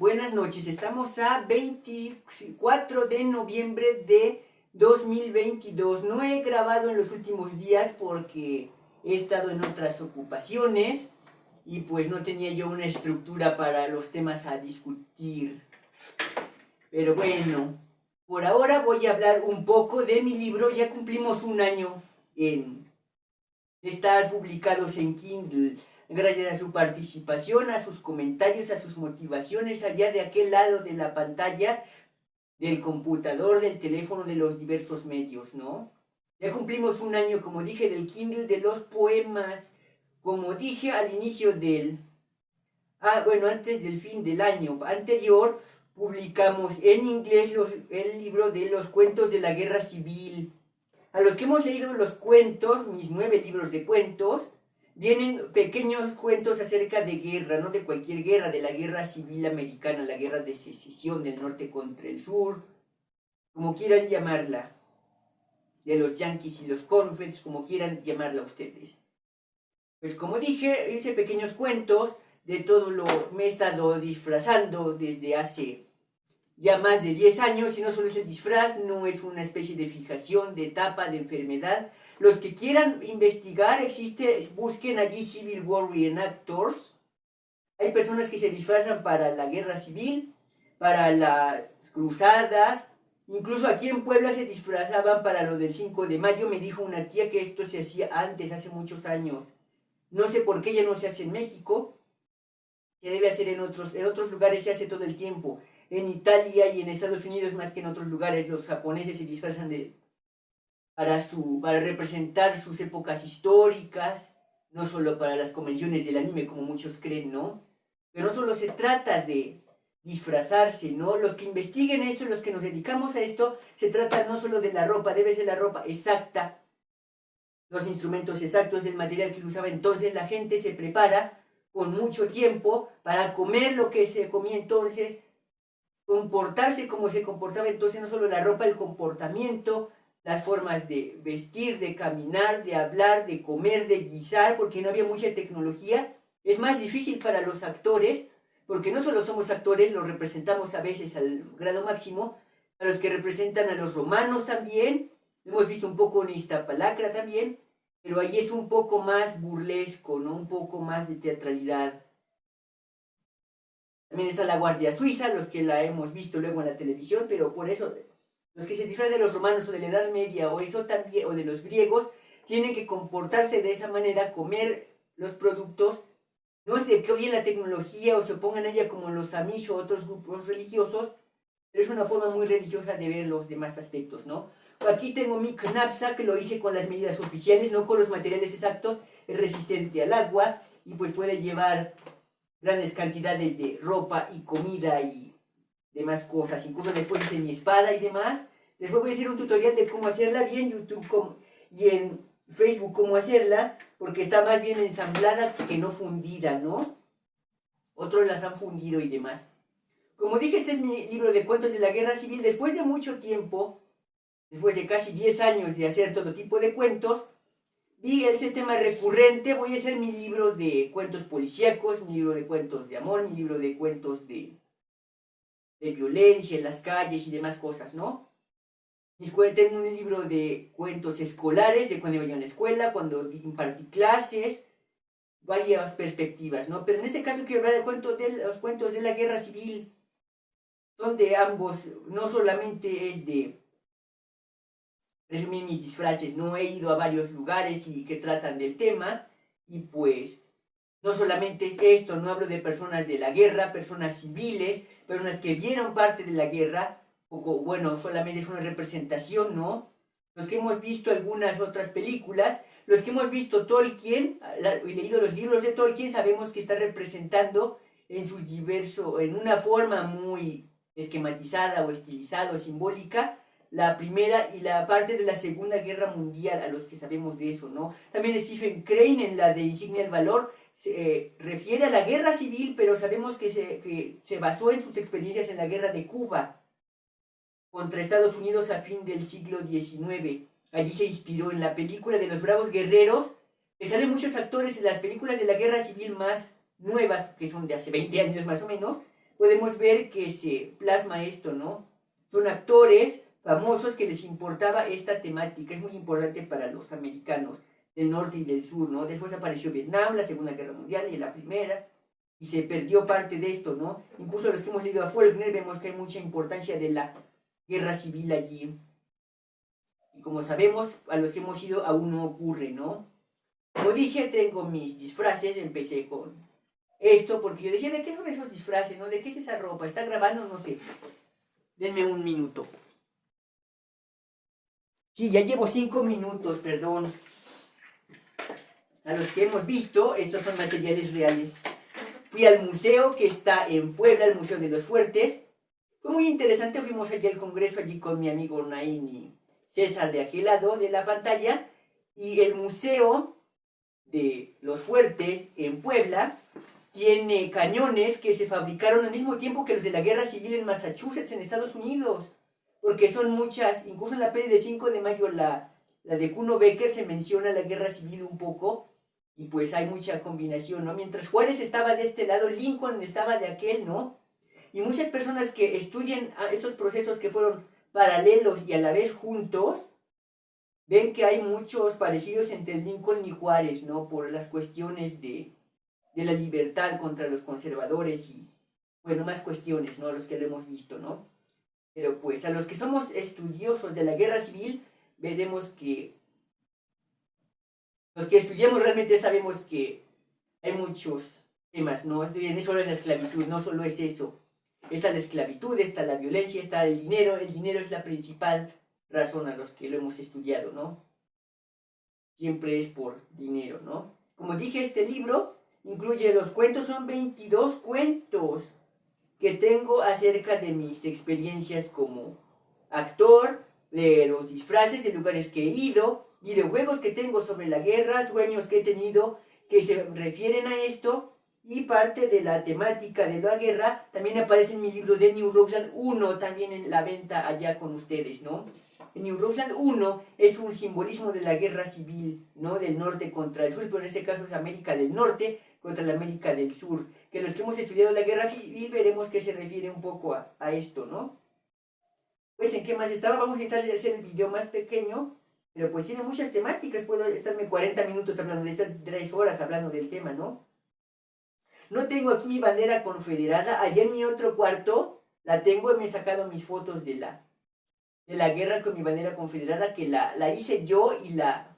Buenas noches, estamos a 24 de noviembre de 2022. No he grabado en los últimos días porque he estado en otras ocupaciones y pues no tenía yo una estructura para los temas a discutir. Pero bueno, por ahora voy a hablar un poco de mi libro. Ya cumplimos un año en estar publicados en Kindle. Gracias a su participación, a sus comentarios, a sus motivaciones allá de aquel lado de la pantalla, del computador, del teléfono, de los diversos medios, ¿no? Ya cumplimos un año, como dije, del Kindle, de los poemas. Como dije al inicio del... antes del fin del año anterior, publicamos en inglés el libro de los cuentos de la Guerra Civil. A los que hemos leído los cuentos, mis 9 libros de cuentos, vienen pequeños cuentos acerca de guerra, no de cualquier guerra, de la guerra civil americana, la guerra de secesión del norte contra el sur, como quieran llamarla, de los yanquis y los confederados, como quieran llamarla ustedes. Pues como dije, hice pequeños cuentos de todo lo me he estado disfrazando desde hace ya más de 10 años, y no solo es el disfraz, no es una especie de fijación, de etapa, de enfermedad. Los que quieran investigar, busquen allí Civil War Reenactors. Hay personas que se disfrazan para la guerra civil, para las cruzadas, incluso aquí en Puebla se disfrazaban para lo del 5 de mayo. Me dijo una tía que esto se hacía antes, hace muchos años. No sé por qué ya no se hace en México, se debe hacer en otros lugares, se hace todo el tiempo. En Italia y en Estados Unidos, más que en otros lugares, los japoneses se disfrazan para representar sus épocas históricas, no solo para las convenciones del anime como muchos creen, ¿no? Pero no solo se trata de disfrazarse, ¿no? Los que investiguen esto, los que nos dedicamos a esto, se trata no solo de la ropa, debe ser la ropa exacta, los instrumentos exactos del material que se usaba. Entonces la gente se prepara con mucho tiempo para comer lo que se comía entonces, comportarse como se comportaba entonces, no solo la ropa, el comportamiento, las formas de vestir, de caminar, de hablar, de comer, de guisar, porque no había mucha tecnología. Es más difícil para los actores, porque no solo somos actores, los representamos a veces al grado máximo, a los que representan a los romanos también, hemos visto un poco en Iztapalacra también, pero ahí es un poco más burlesco, ¿no? Un poco más de teatralidad. También está la Guardia Suiza, los que la hemos visto luego en la televisión, pero por eso los que se disfrazan de los romanos o de la Edad Media o eso también, o de los griegos, tienen que comportarse de esa manera, comer los productos. No es de que odien la tecnología o se opongan a ella como los Amish o otros grupos religiosos, pero es una forma muy religiosa de ver los demás aspectos, ¿no? Aquí tengo mi knapsack, que lo hice con las medidas oficiales, no con los materiales exactos, es resistente al agua y pues puede llevar grandes cantidades de ropa y comida y demás cosas. Incluso después hice mi espada y demás. Después voy a hacer un tutorial de cómo hacerla, y en YouTube y en Facebook cómo hacerla, porque está más bien ensamblada que no fundida, ¿no? Otros las han fundido y demás. Como dije, este es mi libro de cuentos de la Guerra Civil. Después de mucho tiempo, después de casi 10 años de hacer todo tipo de cuentos, vi ese tema recurrente. Voy a hacer mi libro de cuentos policíacos, mi libro de cuentos de amor, mi libro de cuentos de violencia en las calles y demás cosas, ¿no? Tengo un libro de cuentos escolares, de cuando iba a la escuela, cuando impartí clases, varias perspectivas, ¿no? Pero en este caso quiero hablar de los cuentos de la Guerra Civil. Son de ambos, no solamente es de resumir mis disfraces, no he ido a varios lugares y que tratan del tema, y pues no solamente es esto, no hablo de personas de la guerra, personas civiles, personas que vieron parte de la guerra, solamente es una representación, ¿no? Los que hemos visto algunas otras películas, los que hemos visto Tolkien, y leído los libros de Tolkien, sabemos que está representando en una forma muy esquematizada o estilizada o simbólica, la primera y la parte de la Segunda Guerra Mundial, a los que sabemos de eso, ¿no? También Stephen Crane, en la de Insignia del Valor, se refiere a la guerra civil, pero sabemos que se basó en sus experiencias en la guerra de Cuba contra Estados Unidos a fin del siglo XIX. Allí se inspiró en la película de los Bravos Guerreros, que salen muchos actores en las películas de la guerra civil más nuevas, que son de hace 20 años más o menos, podemos ver que se plasma esto, ¿no? Son actores famosos que les importaba esta temática, es muy importante para los americanos del norte y del sur, ¿no? Después apareció Vietnam, la Segunda Guerra Mundial y la Primera, y se perdió parte de esto, ¿no? Incluso los que hemos leído a Faulkner vemos que hay mucha importancia de la guerra civil allí. Y como sabemos, a los que hemos ido aún no ocurre, ¿no? Como dije, tengo mis disfraces, empecé con esto, porque yo decía, ¿de qué son esos disfraces, no? ¿De qué es esa ropa? ¿Está grabando? No sé. Denme un minuto. Sí, ya llevo 5 minutos, perdón. A los que hemos visto, estos son materiales reales. Fui al museo que está en Puebla, el Museo de los Fuertes. Fue muy interesante, fuimos allí al congreso, allí con mi amigo Nain y César de aquel lado de la pantalla. Y el Museo de los Fuertes en Puebla tiene cañones que se fabricaron al mismo tiempo que los de la Guerra Civil en Massachusetts, en Estados Unidos. Porque son muchas, incluso en la peli de 5 de mayo, la de Kuno Becker, se menciona la Guerra Civil un poco. Y pues hay mucha combinación, ¿no? Mientras Juárez estaba de este lado, Lincoln estaba de aquel, ¿no? Y muchas personas que estudian estos procesos que fueron paralelos y a la vez juntos, ven que hay muchos parecidos entre Lincoln y Juárez, ¿no? Por las cuestiones de la libertad contra los conservadores y, bueno, más cuestiones, ¿no? Los que lo hemos visto, ¿no? Pero pues a los que somos estudiosos de la guerra civil, veremos que los que estudiamos realmente sabemos que hay muchos temas, ¿no? No solo es la esclavitud, no solo es eso. Está la esclavitud, está la violencia, está el dinero. El dinero es la principal razón a los que lo hemos estudiado, ¿no? Siempre es por dinero, ¿no? Como dije, este libro incluye los cuentos, son 22 cuentos que tengo acerca de mis experiencias como actor, de los disfraces, de lugares que he ido, videojuegos que tengo sobre la guerra, sueños que he tenido que se refieren a esto, y parte de la temática de la guerra también aparece en mi libro de New Roseland 1, también en la venta allá con ustedes, ¿no? En New Roseland 1 es un simbolismo de la guerra civil, ¿no? Del norte contra el sur, pero en este caso es América del Norte contra la América del Sur. Que los que hemos estudiado la guerra civil veremos que se refiere un poco a esto, ¿no? Pues en qué más estaba, vamos a intentar hacer el video más pequeño, pero pues tiene muchas temáticas, puedo estarme 40 minutos hablando de esto, 3 horas hablando del tema, ¿no? No tengo aquí mi bandera confederada, allá en mi otro cuarto la tengo y me he sacado mis fotos de la guerra con mi bandera confederada, que la hice yo y la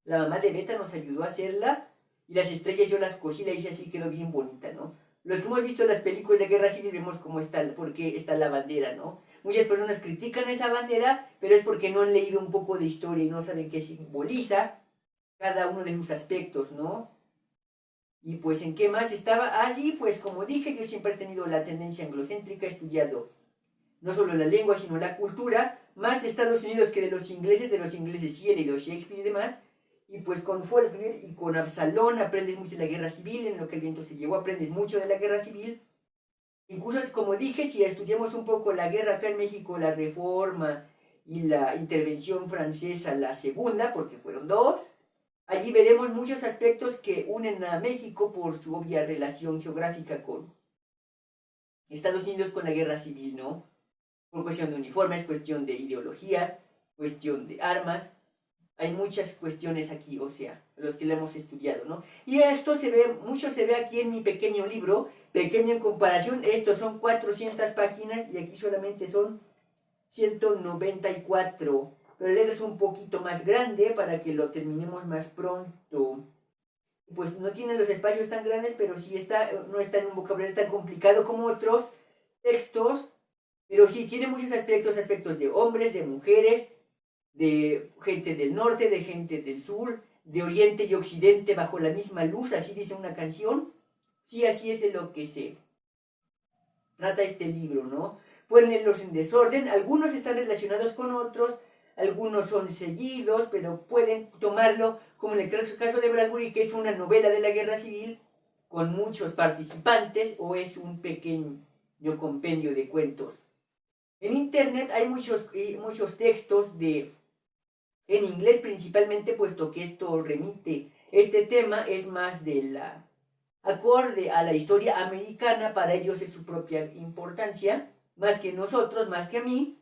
mamá de Beta nos ayudó a hacerla, y las estrellas yo las cosí, la hice así, quedó bien bonita, ¿no? Los que hemos visto las películas de guerra civil vemos cómo está, por qué está la bandera, ¿no? Muchas personas critican esa bandera, pero es porque no han leído un poco de historia y no saben qué simboliza cada uno de sus aspectos, ¿no? Y pues en qué más estaba allí, pues como dije, yo siempre he tenido la tendencia anglocéntrica, he estudiado no solo la lengua, sino la cultura, más de Estados Unidos que de los ingleses sí he leído Shakespeare y demás. Y pues con Faulkner y con Absalón aprendes mucho de la guerra civil, en lo que el viento se llevó aprendes mucho de la guerra civil. Incluso, como dije, si estudiamos un poco la guerra acá en México, la Reforma y la intervención francesa, la segunda, porque fueron dos, allí veremos muchos aspectos que unen a México por su obvia relación geográfica con Estados Unidos, con la guerra civil, ¿no? Por cuestión de uniformes, cuestión de ideologías, cuestión de armas. Hay muchas cuestiones aquí, o sea, los que lo hemos estudiado, ¿no? Y esto se ve, mucho se ve aquí en mi pequeño libro, pequeño en comparación, estos son 400 páginas y aquí solamente son 194. Pero el letra es un poquito más grande para que lo terminemos más pronto. Pues no tiene los espacios tan grandes, pero sí no está en un vocabulario tan complicado como otros textos, pero sí tiene muchos aspectos de hombres, de mujeres, de gente del norte, de gente del sur, de oriente y occidente bajo la misma luz, así dice una canción. Sí, así es de lo que se trata este libro, ¿no? Pueden leerlos en desorden, algunos están relacionados con otros, algunos son seguidos, pero pueden tomarlo como en el caso de Bradbury, que es una novela de la guerra civil con muchos participantes, o es un pequeño compendio de cuentos. En internet hay muchos textos en inglés principalmente, puesto que esto remite, este tema es más de la acorde a la historia americana, para ellos es su propia importancia, más que nosotros, más que a mí,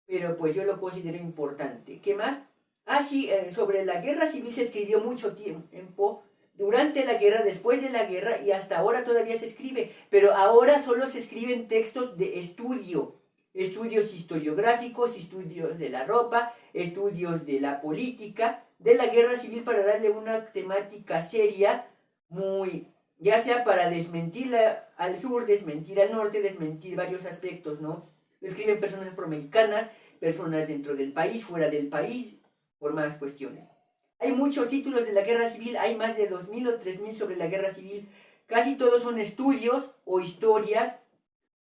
pero pues yo lo considero importante. ¿Qué más? Ah, sí, sobre la guerra civil se escribió mucho tiempo, durante la guerra, después de la guerra y hasta ahora todavía se escribe, pero ahora solo se escriben textos de estudio, estudios historiográficos, estudios de la ropa, estudios de la política, de la guerra civil para darle una temática seria, muy, ya sea para desmentir al sur, desmentir al norte, desmentir varios aspectos, ¿no? Lo escriben personas afroamericanas, personas dentro del país, fuera del país, por más cuestiones. Hay muchos títulos de la guerra civil, hay más de 2000 o 3000 sobre la guerra civil. Casi todos son estudios o historias,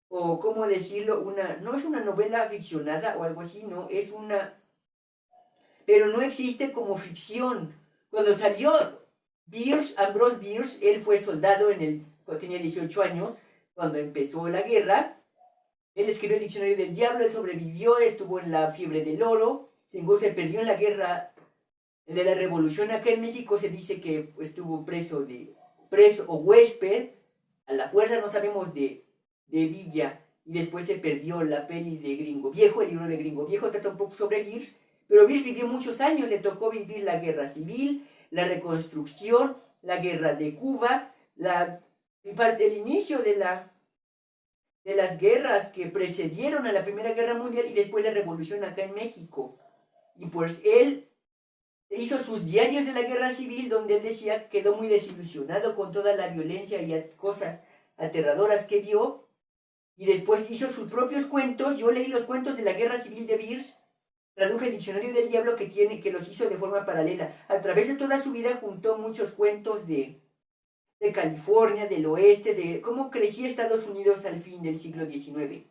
o cómo decirlo, no es una novela ficcionada o algo así, no, es una, pero no existe como ficción. Cuando salió Ambrose Bierce, él fue soldado cuando tenía 18 años, cuando empezó la guerra. Él escribió el Diccionario del Diablo, él sobrevivió, estuvo en la fiebre del oro, se perdió en la guerra de la revolución. Acá en México se dice que estuvo preso o huésped, a la fuerza no sabemos de Villa, y después se perdió la peli de Gringo Viejo, el libro de Gringo Viejo trata un poco sobre Bierce, pero Bierce vivió muchos años, le tocó vivir la guerra civil, la reconstrucción, la guerra de Cuba, el inicio de las guerras que precedieron a la Primera Guerra Mundial y después la revolución acá en México. Y pues él hizo sus diarios de la guerra civil, donde él decía que quedó muy desilusionado con toda la violencia y cosas aterradoras que vio, y después hizo sus propios cuentos. Yo leí los cuentos de la guerra civil de Bierce, traduje el Diccionario del Diablo que los hizo de forma paralela. A través de toda su vida juntó muchos cuentos de California, del oeste, de cómo crecía Estados Unidos al fin del siglo XIX.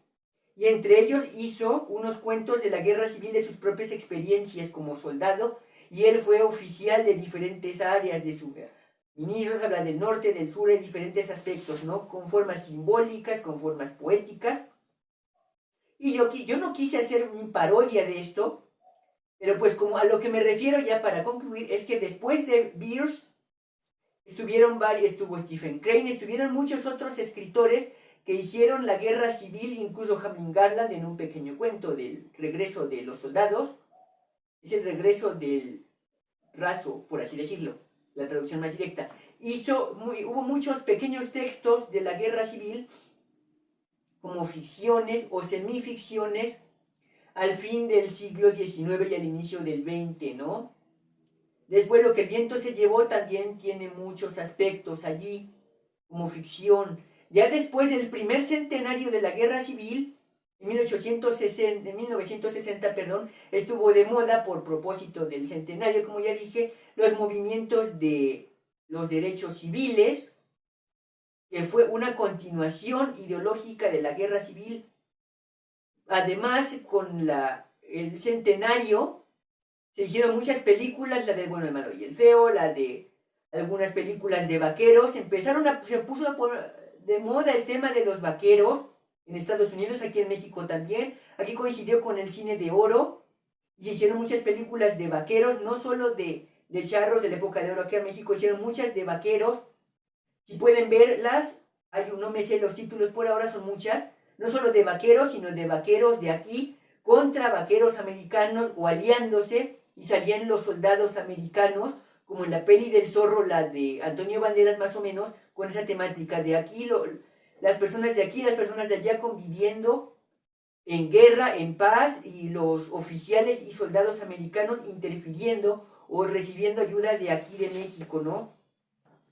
Y entre ellos hizo unos cuentos de la guerra civil, de sus propias experiencias como soldado, y él fue oficial de diferentes áreas de su ministros, habla del norte, del sur, de diferentes aspectos, ¿no? Con formas simbólicas, con formas poéticas. Y yo no quise hacer una parodia de esto, pero pues como a lo que me refiero ya para concluir, es que después de Bierce, estuvo Stephen Crane, estuvieron muchos otros escritores que hicieron la guerra civil, incluso Hamlin Garland en un pequeño cuento del regreso de los soldados, es el regreso del raso, por así decirlo, la traducción más directa. Hubo muchos pequeños textos de la guerra civil, como ficciones o semificciones, al fin del siglo XIX y al inicio del XX, ¿no? Después Lo que el viento se llevó también tiene muchos aspectos allí, como ficción. Ya después del primer centenario de la guerra civil, en 1960, estuvo de moda, por propósito del centenario, como ya dije, los movimientos de los derechos civiles, que fue una continuación ideológica de la guerra civil. Además, con el centenario, se hicieron muchas películas, la del bueno, el malo y el feo, la de algunas películas de vaqueros. Se puso de moda el tema de los vaqueros en Estados Unidos, aquí en México también. Aquí coincidió con el cine de oro y se hicieron muchas películas de vaqueros, no solo de charros de la época de oro. Aquí en México hicieron muchas de vaqueros. Si pueden verlas, no me sé los títulos por ahora, son muchas, no solo de vaqueros, sino de vaqueros de aquí contra vaqueros americanos o aliándose, y salían los soldados americanos, como en la peli del zorro, la de Antonio Banderas, más o menos, con esa temática de aquí, las personas de aquí, las personas de allá conviviendo en guerra, en paz, y los oficiales y soldados americanos interfiriendo o recibiendo ayuda de aquí de México, ¿no?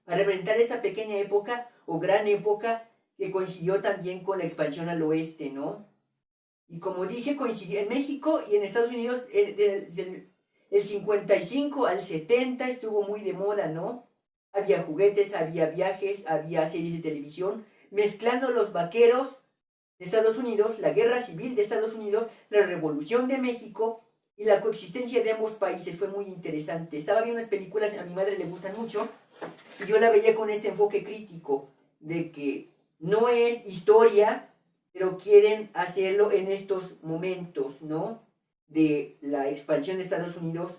Para representar esta pequeña época o gran época que coincidió también con la expansión al oeste, ¿no? Y como dije, coincidió en México y en Estados Unidos el 55 al 70 estuvo muy de moda, ¿no? Había juguetes, había viajes, había series de televisión, mezclando los vaqueros de Estados Unidos, la guerra civil de Estados Unidos, la revolución de México y la coexistencia de ambos países. Fue muy interesante. Estaba viendo unas películas, a mi madre le gustan mucho, y yo la veía con este enfoque crítico, de que no es historia, pero quieren hacerlo en estos momentos, ¿no? De la expansión de Estados Unidos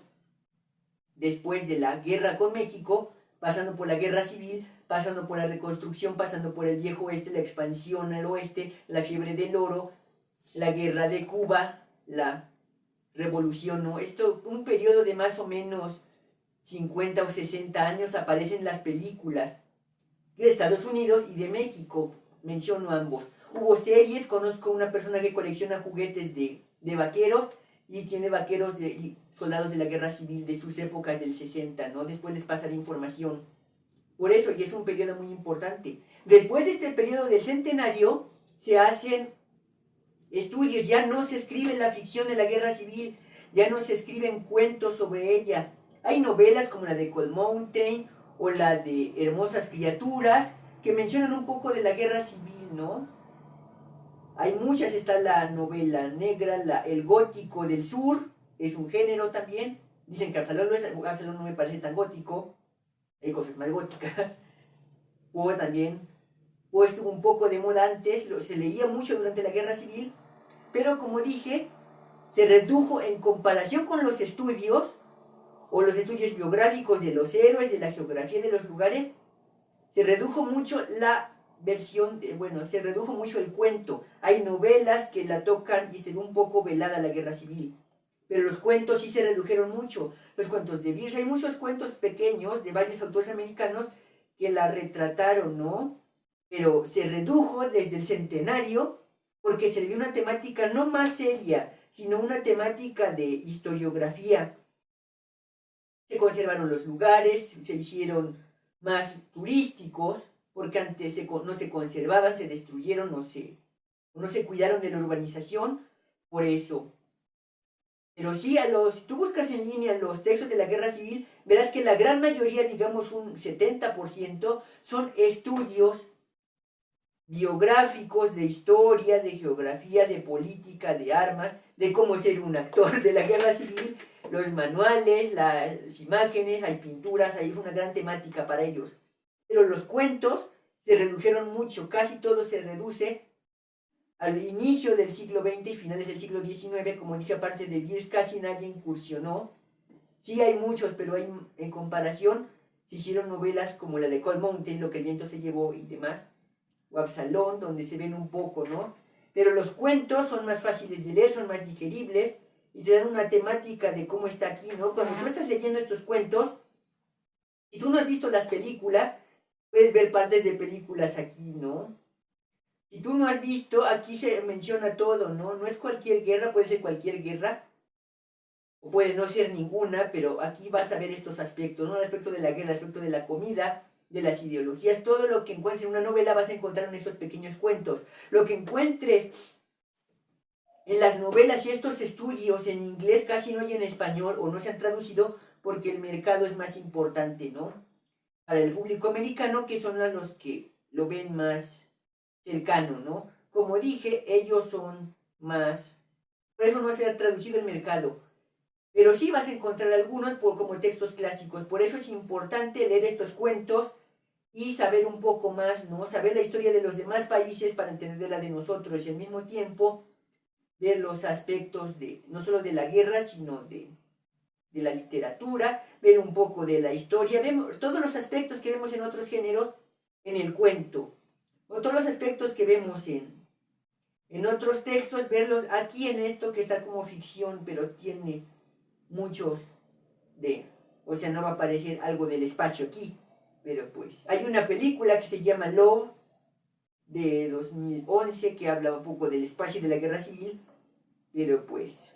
después de la guerra con México, pasando por la guerra civil, pasando por la reconstrucción, pasando por el viejo oeste, la expansión al oeste, la fiebre del oro, la guerra de Cuba, la revolución, ¿no? Esto, un periodo de más o menos 50 o 60 años, aparecen las películas de Estados Unidos y de México, menciono ambos. Hubo series, conozco una persona que colecciona juguetes de vaqueros y tiene vaqueros y soldados de la guerra civil de sus épocas del 60, ¿no? Después les pasaré información. Por eso, y es un periodo muy importante. Después de este periodo del centenario, se hacen estudios, ya no se escribe la ficción de la guerra civil, ya no se escriben cuentos sobre ella. Hay novelas como la de Cold Mountain o la de Hermosas Criaturas que mencionan un poco de la guerra civil, ¿no? Hay muchas, está la novela negra, el gótico del sur, es un género también. Dicen que Absalón no me parece tan gótico, hay cosas más góticas. O también, o estuvo un poco de moda antes, se leía mucho durante la guerra civil, pero como dije, se redujo en comparación con los estudios, o los estudios biográficos de los héroes, de la geografía de los lugares, se redujo mucho la versión, se redujo mucho el cuento. Hay novelas que la tocan y se ve un poco velada la guerra civil, pero los cuentos sí se redujeron mucho. Los cuentos de Beers, hay muchos cuentos pequeños de varios autores americanos que la retrataron, ¿no? Pero se redujo desde el centenario porque se le dio una temática no más seria, sino una temática de historiografía. Se conservaron los lugares, se hicieron más turísticos, porque antes no se conservaban, se destruyeron, no se cuidaron de la urbanización, por eso. Pero sí, tú buscas en línea los textos de la guerra civil, verás que la gran mayoría, digamos un 70%, son estudios biográficos de historia, de geografía, de política, de armas, de cómo ser un actor de la guerra civil, los manuales, las imágenes, hay pinturas, ahí fue una gran temática para ellos. Pero los cuentos se redujeron mucho, casi todo se reduce al inicio del siglo XX y finales del siglo XIX, como dije, aparte de Beers, casi nadie incursionó. Sí hay muchos, pero en comparación se hicieron novelas como la de Cold Mountain, Lo que el viento se llevó y demás, o Absalón, donde se ven un poco, ¿no? Pero los cuentos son más fáciles de leer, son más digeribles y te dan una temática de cómo está aquí, ¿no? Cuando tú estás leyendo estos cuentos, y tú no has visto las películas, puedes ver partes de películas aquí, ¿no? Si tú no has visto, aquí se menciona todo, ¿no? No es cualquier guerra, puede ser cualquier guerra, o puede no ser ninguna, pero aquí vas a ver estos aspectos, ¿no? El aspecto de la guerra, el aspecto de la comida, de las ideologías, todo lo que encuentres en una novela vas a encontrar en estos pequeños cuentos. Lo que encuentres en las novelas y estos estudios en inglés casi no hay en español o no se han traducido porque el mercado es más importante, ¿no? Para el público americano, que son los que lo ven más cercano, ¿no? Como dije, ellos son más... Por eso no se ha traducido el mercado. Pero sí vas a encontrar algunos como textos clásicos. Por eso es importante leer estos cuentos y saber un poco más, ¿no? Saber la historia de los demás países para entender la de nosotros y al mismo tiempo ver los aspectos de, no solo de la guerra, sino de la literatura, ver un poco de la historia, vemos todos los aspectos que vemos en otros géneros en el cuento, o todos los aspectos que vemos en otros textos, verlos aquí en esto que está como ficción, pero tiene muchos o sea, no va a aparecer algo del espacio aquí, pero pues hay una película que se llama Love de 2011 que habla un poco del espacio y de la guerra civil, pero pues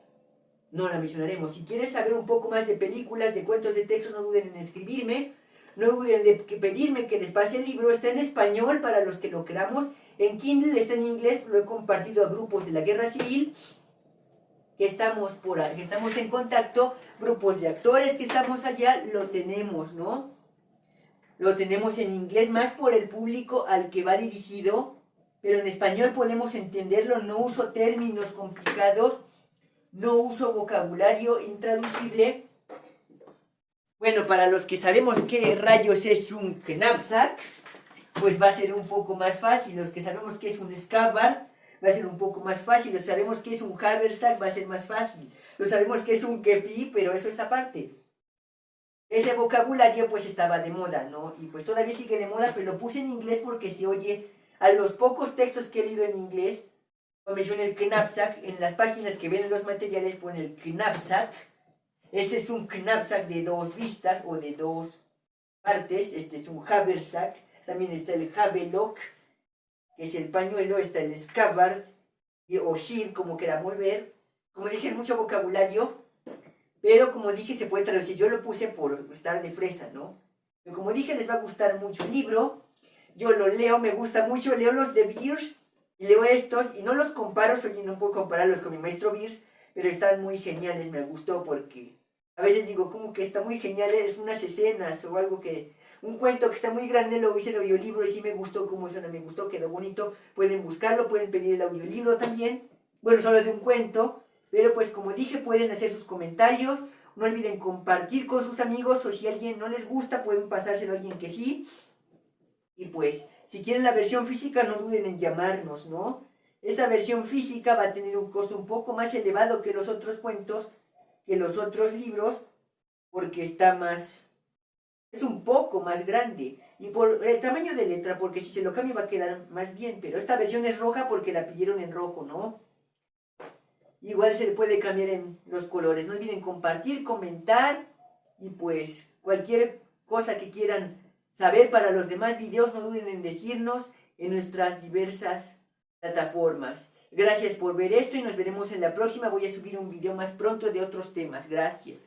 no la mencionaremos. Si quieres saber un poco más de películas, de cuentos, de textos, no duden en escribirme, no duden de pedirme que les pase el libro. Está en español para los que lo queramos, en Kindle está en inglés, lo he compartido a grupos de la guerra civil que estamos en contacto, grupos de actores que estamos allá, lo tenemos, ¿no? Lo tenemos en inglés más por el público al que va dirigido, pero en español podemos entenderlo, no uso términos complicados, no uso vocabulario intraducible. Bueno, para los que sabemos qué rayos es un knapsack, pues va a ser un poco más fácil. Los que sabemos qué es un scabbard, va a ser un poco más fácil. Los que sabemos qué es un haversack, va a ser más fácil. Los sabemos qué es un kepi, pero eso es aparte. ese vocabulario pues estaba de moda, ¿no? Y pues todavía sigue de moda, pero lo puse en inglés porque se oye a los pocos textos que he leído en inglés. Como mencioné el knapsack, en las páginas que ven los materiales pone el knapsack. Ese es un knapsack de dos vistas o de dos partes. Este es un haversack. También está el havelock, que es el pañuelo. Está el scabbard o shield, como queramos ver. Como dije, es mucho vocabulario, pero como dije, se puede traducir. Yo lo puse por estar de fresa, ¿no? Pero como dije, les va a gustar mucho el libro. Yo lo leo, me gusta mucho. Leo los de Beers y leo estos y no los comparo. Oye, no puedo compararlos con mi maestro Beers, pero están muy geniales. Me gustó porque a veces digo, como que está muy genial, es unas escenas o algo que... Un cuento que está muy grande, lo hice el audiolibro y sí me gustó cómo suena, me gustó, quedó bonito. Pueden buscarlo, pueden pedir el audiolibro también. Bueno, solo de un cuento. Pero pues como dije, pueden hacer sus comentarios. No olviden compartir con sus amigos o si a alguien no les gusta, pueden pasárselo a alguien que sí. Y pues, si quieren la versión física, no duden en llamarnos, ¿no? Esta versión física va a tener un costo un poco más elevado que los otros cuentos, que los otros libros, porque está más... es un poco más grande. Y por el tamaño de letra, porque si se lo cambio va a quedar más bien. Pero esta versión es roja porque la pidieron en rojo, ¿no? Igual se le puede cambiar en los colores. No olviden compartir, comentar. Y pues cualquier cosa que quieran saber para los demás videos, no duden en decirnos en nuestras diversas plataformas. Gracias por ver esto y nos veremos en la próxima. Voy a subir un video más pronto de otros temas. Gracias.